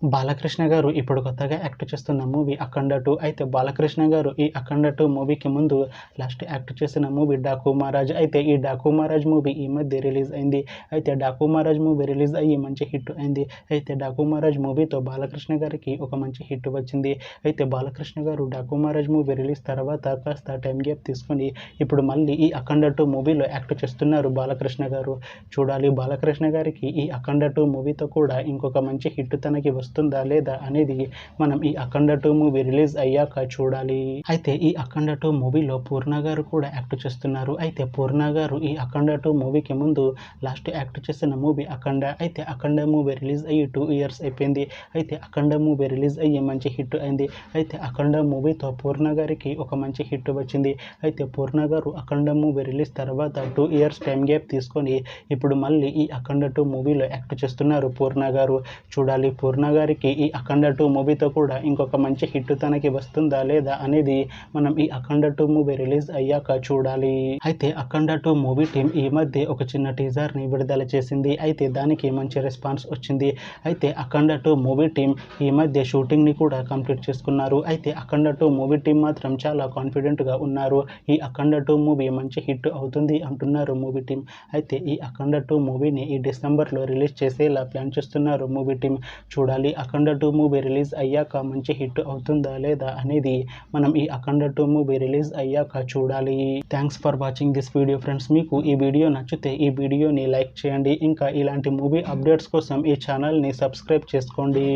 బాలకృష్ణ గారు ఇప్పుడు కొత్తగా యాక్ట్ చేస్తున్న మూవీ 'అఖండ 2'. అయితే బాలకృష్ణ గారు ఈ 'అఖండ 2' మూవీకి ముందు లాస్ట్ యాక్ట్ చేసిన మూవీ 'డాకు మహారాజ్'. అయితే ఈ 'డాకు మహారాజ్' మూవీ ఈ మధ్య రిలీజ్ అయింది. అయితే 'డాకు మహారాజ్' మూవీ రిలీజ్ అయ్యి మంచి హిట్ అయింది. అయితే 'డాకు మహారాజ్' మూవీతో బాలకృష్ణ గారికి ఒక మంచి హిట్ వచ్చింది. అయితే బాలకృష్ణ గారు 'డాకు మహారాజ్' మూవీ రిలీజ్ తర్వాత కాస్త టైం గ్యాప్ తీసుకొని ఇప్పుడు మళ్ళీ ఈ 'అఖండ 2' మూవీలో యాక్ట్ చేస్తున్నారు బాలకృష్ణ గారు. చూడాలి బాలకృష్ణ గారికి ఈ 'అఖండ 2' మూవీతో కూడా ఇంకొక మంచి హిట్ తనకి వస్తుందా లేదా అనేది మనం ఈ 'అఖండ 2' మూవీ రిలీజ్ అయ్యాక చూడాలి. అయితే ఈ 'అఖండ 2' మూవీలో పూర్ణ గారు కూడా యాక్ట్ చేస్తున్నారు. అయితే పూర్ణ గారు ఈ 'అఖండ 2' మూవీకి ముందు లాస్ట్ యాక్ట్ చేసిన మూవీ 'అఖండ'. అయితే 'అఖండ' మూవీ రిలీజ్ అయ్యి 2 ఇయర్స్ అయిపోయింది. అయితే 'అఖండ' మూవీ రిలీజ్ అయ్యి మంచి హిట్ అయింది. అయితే 'అఖండ' మూవీతో పూర్ణ గారికి ఒక మంచి హిట్ వచ్చింది. అయితే పూర్ణ గారు 'అఖండ' మూవీ రిలీజ్ తర్వాత 2 ఇయర్స్ టైం గ్యాప్ తీసుకొని ఇప్పుడు మళ్ళీ ఈ 'అఖండ 2' మూవీలో యాక్ట్ చేస్తున్నారు పూర్ణ గారు. చూడాలి పూర్ణ గారికి ఈ 'అఖండ 2' మూవీతో కూడా ఇంకొక మంచి హిట్ తనకి వస్తుందా లేదా అనేది మనం ఈ 'అఖండ 2' మూవీ రిలీజ్ అయ్యాక చూడాలి. అయితే 'అఖండ 2' మూవీ టీం ఈ మధ్య ఒక చిన్న టీజర్ని విడుదల చేసింది. అయితే దానికి మంచి రెస్పాన్స్ వచ్చింది. అయితే 'అఖండ 2' మూవీ టీం ఈ మధ్య షూటింగ్ని కూడా కంప్లీట్ చేసుకున్నారు. అయితే 'అఖండ 2' మూవీ టీం మాత్రం చాలా కాన్ఫిడెంట్గా ఉన్నారు. ఈ 'అఖండ 2' మూవీ మంచి హిట్ అవుతుంది అంటున్నారు మూవీ టీం. అయితే ఈ 'అఖండ 2' మూవీని ఈ డిసెంబర్లో రిలీజ్ చేసేలా ప్లాన్ చేస్తున్నారు మూవీ టీం. చూడాలి 'అఖండ 2' మూవీ రిలీజ్ అయ్యాక మంచి హిట్ అవుతుందా లేదా అనేది మనం ఈ 'అఖండ 2' మూవీ రిలీజ్ అయ్యాక చూడాలి. Thanks for watching this video friends. మీకు ఈ వీడియో నచ్చితే ఈ వీడియోని లైక్ చేయండి. ఇంకా ఇలాంటి మూవీ అప్డేట్స్ కోసం ఈ ఛానల్ని సబ్స్క్రైబ్ చేసుకోండి.